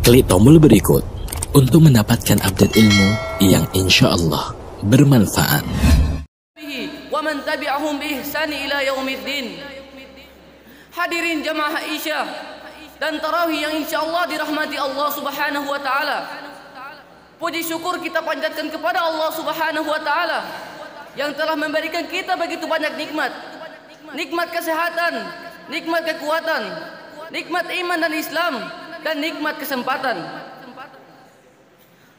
Klik tombol berikut untuk mendapatkan update ilmu yang insya Allah bermanfaat. Wa man tabi'ahum bi ihsani ila yaumiddin. Hadirin jamaah Isya dan tarawih yang insya Allah dirahmati Allah Subhanahu wa taala. Puji syukur kita panjatkan kepada Allah Subhanahu wa taala yang telah memberikan kita begitu banyak nikmat. Nikmat kesehatan, nikmat kekuatan, nikmat iman dan Islam, dan nikmat kesempatan.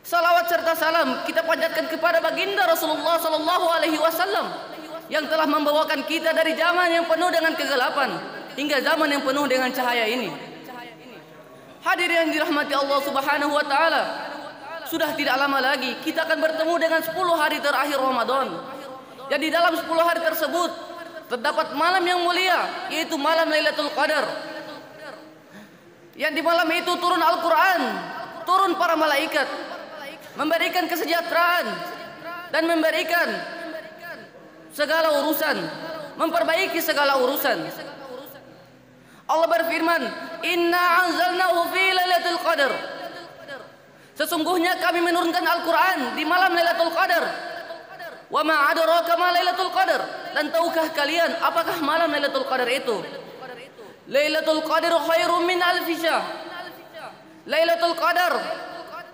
Salawat serta salam kita panjatkan kepada baginda Rasulullah sallallahu alaihi wasallam yang telah membawakan kita dari zaman yang penuh dengan kegelapan hingga zaman yang penuh dengan cahaya ini. Hadirin yang dirahmati Allah Subhanahu wa taala, sudah tidak lama lagi kita akan bertemu dengan 10 hari terakhir Ramadan. Yang di dalam 10 hari tersebut terdapat malam yang mulia, yaitu malam Lailatul Qadar. Yang di malam itu turun Al-Quran, turun para malaikat, memberikan kesejahteraan dan memberikan segala urusan, memperbaiki segala urusan. Allah berfirman, Inna anzalnahu fi Lailatul Qadar. Sesungguhnya kami menurunkan Al-Quran di malam Lailatul Qadar. Wa ma adraka ma Lailatul Qadar. Dan tahukah kalian apakah malam Lailatul Qadar itu? Lailatul Qadar khairum min alfi syahr. Lailatul Qadar,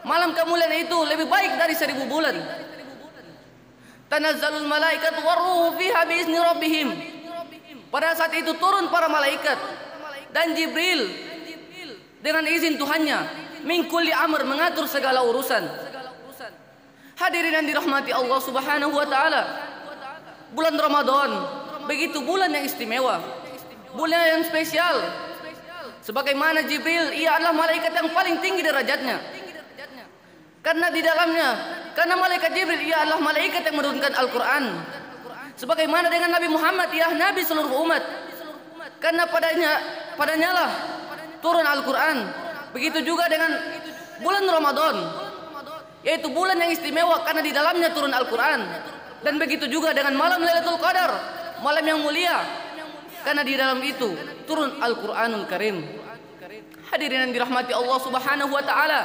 malam kemuliaan itu lebih baik dari 1000 bulan. Tanazzalul malaikatu warruhu fiha biizni rabbihim. Pada saat itu turun para malaikat dan Jibril dengan izin Tuhannya, min kulli amr, mengatur segala urusan. Hadirin yang dirahmati Allah Subhanahu wa taala, bulan Ramadan begitu bulan yang istimewa, bulan yang spesial. Sebagaimana Jibril, ia adalah malaikat yang paling tinggi derajatnya. Karena di dalamnya, karena malaikat Jibril ia adalah malaikat yang menurunkan Al-Quran. Sebagaimana dengan Nabi Muhammad, ia Nabi seluruh umat. Karena padanya lah turun Al-Quran. Begitu juga dengan bulan Ramadan, yaitu bulan yang istimewa karena di dalamnya turun Al-Quran. Dan begitu juga dengan malam Lailatul Qadar, malam yang mulia, karena di dalam itu turun Al-Quranul Karim. Hadirin yang dirahmati Allah Subhanahu wa taala,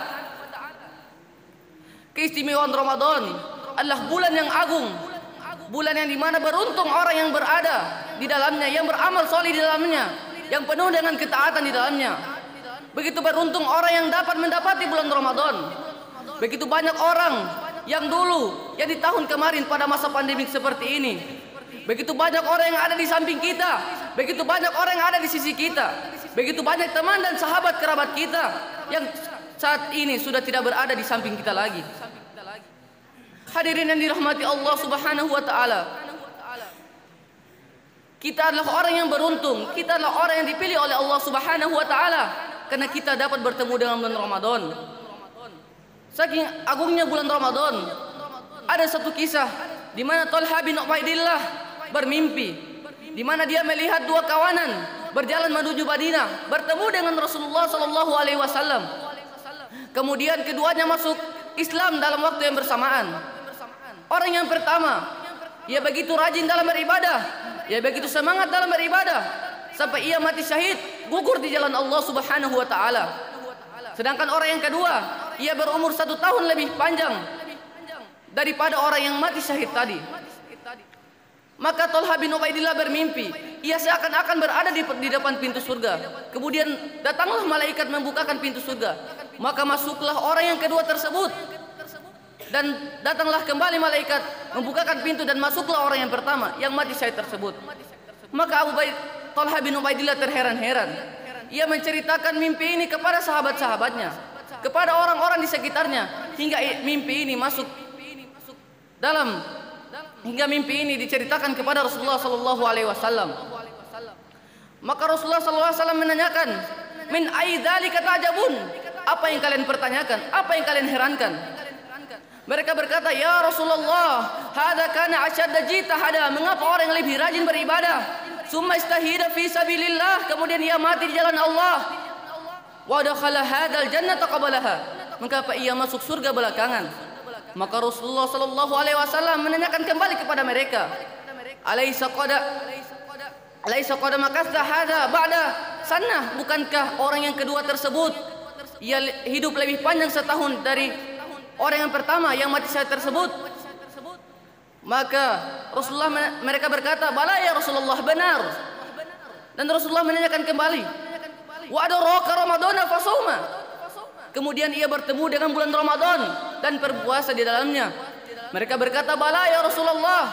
keistimewaan Ramadan adalah bulan yang agung, bulan yang dimana beruntung orang yang berada di dalamnya, yang beramal soleh di dalamnya, yang penuh dengan ketaatan di dalamnya. Begitu beruntung orang yang dapat mendapati bulan Ramadan. Begitu banyak orang yang dulu, yang di tahun kemarin pada masa pandemik seperti ini, begitu banyak orang yang ada di samping kita, begitu banyak orang yang ada di sisi kita, begitu banyak teman dan sahabat kerabat kita yang saat ini sudah tidak berada di samping kita lagi. Hadirin yang dirahmati Allah Subhanahu wa taala, kita adalah orang yang beruntung, kita adalah orang yang dipilih oleh Allah Subhanahu wa taala karena kita dapat bertemu dengan bulan Ramadan. Saking agungnya bulan Ramadan, ada satu kisah di mana Talha bin Ubaidillah bermimpi, di mana dia melihat 2 kawanan berjalan menuju Madinah, bertemu dengan Rasulullah sallallahu alaihi wasallam. Kemudian keduanya masuk Islam dalam waktu yang bersamaan. Orang yang pertama, ia begitu rajin dalam beribadah, ia begitu semangat dalam beribadah sampai ia mati syahid, gugur di jalan Allah Subhanahu wa taala. Sedangkan orang yang kedua, ia berumur 1 tahun lebih panjang daripada orang yang mati syahid tadi. Maka Talha bin Ubaidillah bermimpi, ia seakan-akan berada di depan pintu surga. Kemudian datanglah malaikat membukakan pintu surga. Maka masuklah orang yang kedua tersebut. Dan datanglah kembali malaikat membukakan pintu dan masuklah orang yang pertama yang mati syahid tersebut. Maka Talha bin Ubaidillah terheran-heran. Ia menceritakan mimpi ini kepada sahabat-sahabatnya, kepada orang-orang di sekitarnya, hingga mimpi ini masuk dalam, hingga mimpi ini diceritakan kepada Rasulullah sallallahu alaihi wasallam. Maka Rasulullah sallallahu alaihi wasallam menanyakan, "Min ayyi dzalika ta'jabun?" Apa yang kalian pertanyakan? Apa yang kalian herankan? Mereka berkata, "Ya Rasulullah, hadza kana ashadda jitahada." Mengapa orang yang lebih rajin beribadah, summa istahida fi sabilillah, kemudian ia mati di jalan Allah, wa dakhala hadzal jannata qablaha, mengapa ia masuk surga belakangan? Maka Rasulullah sallallahu alaihi wasallam menanyakan kembali kepada mereka, "Alaisa qad makatha hadza ba'da sanah?" Bukankah orang yang kedua tersebut ia hidup lebih panjang setahun dari orang yang pertama yang mati syahid tersebut. Maka Rasulullah mereka berkata, "Bala ya Rasulullah, benar." Dan Rasulullah menanyakan kembali, "Wa adraka Ramadana fasuma." Kemudian ia bertemu dengan bulan Ramadan dan berpuasa di dalamnya. Mereka berkata, "Bala ya Rasulullah,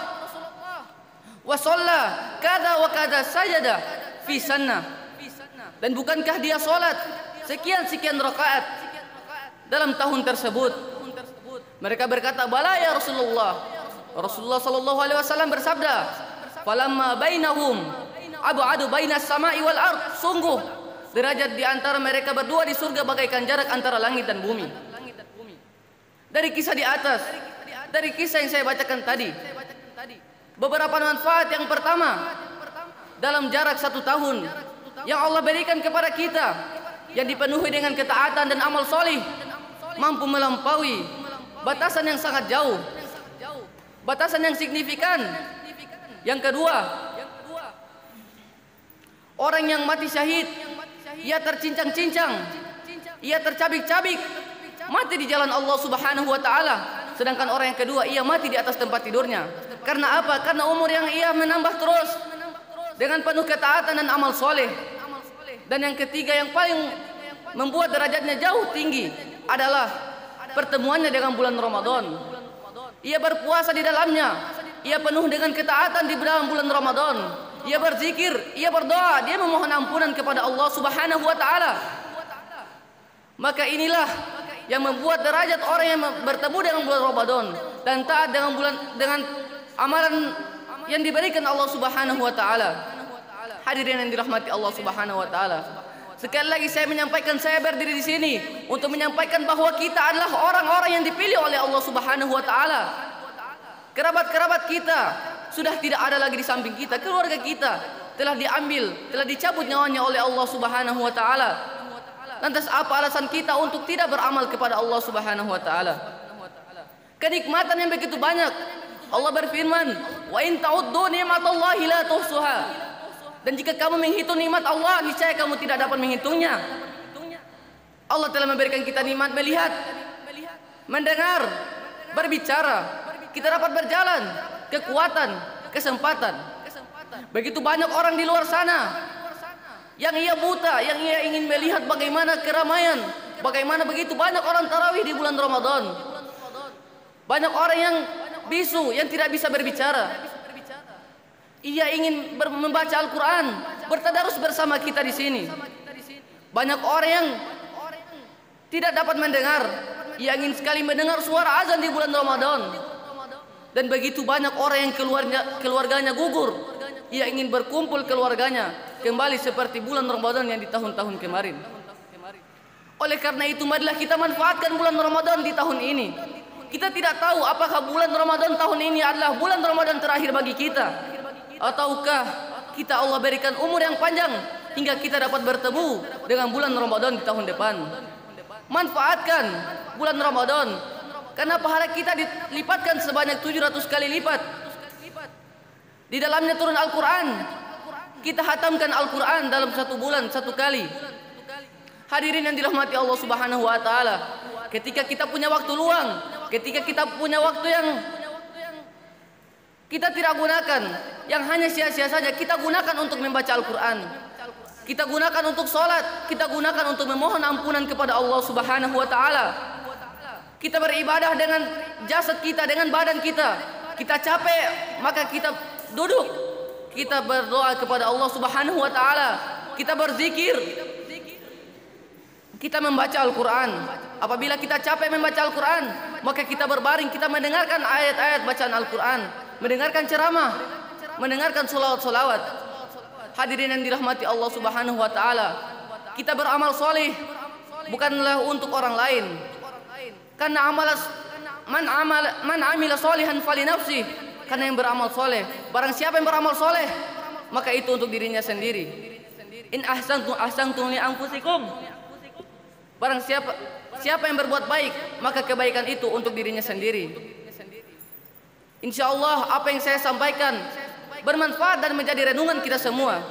wa shalla kada wa kada sajada fi sanna." Dan bukankah dia salat sekian-sekian rakaat dalam tahun tersebut? Mereka berkata, "Bala ya Rasulullah." Rasulullah sallallahu alaihi wasallam bersabda, "Falamma bainahum ab'adu bainas sama'i wal ard." Sungguh derajat di antara mereka berdua di surga bagaikan jarak antara langit dan bumi. Dari kisah di atas, dari kisah yang saya bacakan tadi, beberapa manfaat yang pertama dalam jarak 1 tahun yang Allah berikan kepada kita, yang dipenuhi dengan ketaatan dan amal solih, mampu melampaui batasan yang sangat jauh, batasan yang signifikan. Yang kedua, orang yang mati syahid, ia tercincang-cincang, ia tercabik-cabik, mati di jalan Allah Subhanahu wa taala. Sedangkan orang yang kedua, ia mati di atas tempat tidurnya. Karena apa? Karena umur yang ia menambah terus dengan penuh ketaatan dan amal soleh. Dan yang ketiga yang paling membuat derajatnya jauh tinggi adalah pertemuannya dengan bulan Ramadan. Ia berpuasa di dalamnya, ia penuh dengan ketaatan di dalam bulan Ramadan. Ia berzikir, ia berdoa, dia memohon ampunan kepada Allah Subhanahu wa taala. Maka inilah yang membuat derajat orang yang bertemu dengan bulan Ramadan dan taat dengan amalan yang diberikan Allah Subhanahu wa taala. Hadirin yang dirahmati Allah Subhanahu wa taala. Sekali lagi saya menyampaikan, saya berdiri di sini untuk menyampaikan bahwa kita adalah orang-orang yang dipilih oleh Allah Subhanahu wa taala. Kerabat-kerabat kita sudah tidak ada lagi di samping kita, keluarga kita telah diambil, telah dicabut nyawanya oleh Allah Subhanahu wa taala. Lantas apa alasan kita untuk tidak beramal kepada Allah Subhanahu wa taala? Kenikmatan yang begitu banyak. Allah berfirman, "Wa in ta'uddu ni'matallahi la tuhsuha." Dan jika kamu menghitung nikmat Allah, niscaya kamu tidak dapat menghitungnya. Allah telah memberikan kita nikmat melihat, mendengar, berbicara. Kita dapat berjalan, kekuatan, kesempatan. Begitu banyak orang di luar sana yang ia buta, yang ia ingin melihat bagaimana keramaian, bagaimana begitu banyak orang tarawih di bulan Ramadan. Banyak orang yang bisu, yang tidak bisa berbicara. Ia ingin membaca Al-Quran, bertadarus bersama kita di sini. Banyak orang yang tidak dapat mendengar, ia ingin sekali mendengar suara azan di bulan Ramadan. Dan begitu banyak orang yang keluarganya gugur, ia ingin berkumpul keluarganya kembali seperti bulan Ramadan yang di tahun-tahun kemarin. Oleh karena itu, marilah kita manfaatkan bulan Ramadan di tahun ini. Kita tidak tahu apakah bulan Ramadan tahun ini adalah bulan Ramadan terakhir bagi kita, ataukah kita Allah berikan umur yang panjang hingga kita dapat bertemu dengan bulan Ramadan di tahun depan. Manfaatkan bulan Ramadan, karena pahala kita dilipatkan sebanyak 700 kali lipat. Di dalamnya turun Al-Quran. Kita hatamkan Al-Quran dalam 1 bulan 1 kali. Hadirin yang dirahmati Allah Subhanahu wa taala, ketika kita punya waktu luang, ketika kita punya waktu yang kita tidak gunakan, yang hanya sia-sia saja, kita gunakan untuk membaca Al-Quran, kita gunakan untuk sholat, kita gunakan untuk memohon ampunan kepada Allah Subhanahu wa taala. Kita beribadah dengan jasad kita, dengan badan kita. Kita capek, maka kita duduk, kita berdoa kepada Allah Subhanahu wa taala, kita berzikir, kita membaca Al-Quran. Apabila kita capek membaca Al-Quran, maka kita berbaring, kita mendengarkan ayat-ayat bacaan Al-Quran, mendengarkan ceramah, mendengarkan solawat-solawat. Hadirin yang dirahmati Allah Subhanahu wa taala, kita beramal soleh bukanlah untuk orang lain. Karena man amila solihan fali nafsi, karena yang beramal soleh, barang siapa yang beramal soleh, maka itu untuk dirinya sendiri. In ahsantum li anfusikum. Barang siapa yang berbuat baik, maka kebaikan itu untuk dirinya sendiri. Insyaallah apa yang saya sampaikan bermanfaat dan menjadi renungan kita semua.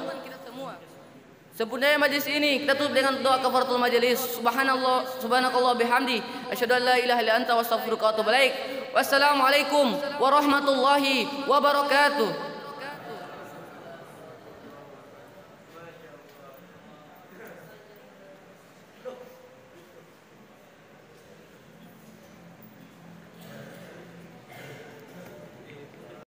Sempurnanya majlis ini kita tutup dengan doa kafaratul majelis. Subhanakallah bihamdi, asyhadu an la ilaha illa anta wa astaghfiruka wa atubu ilaik. Wassalamualaikum warahmatullahi wabarakatuh.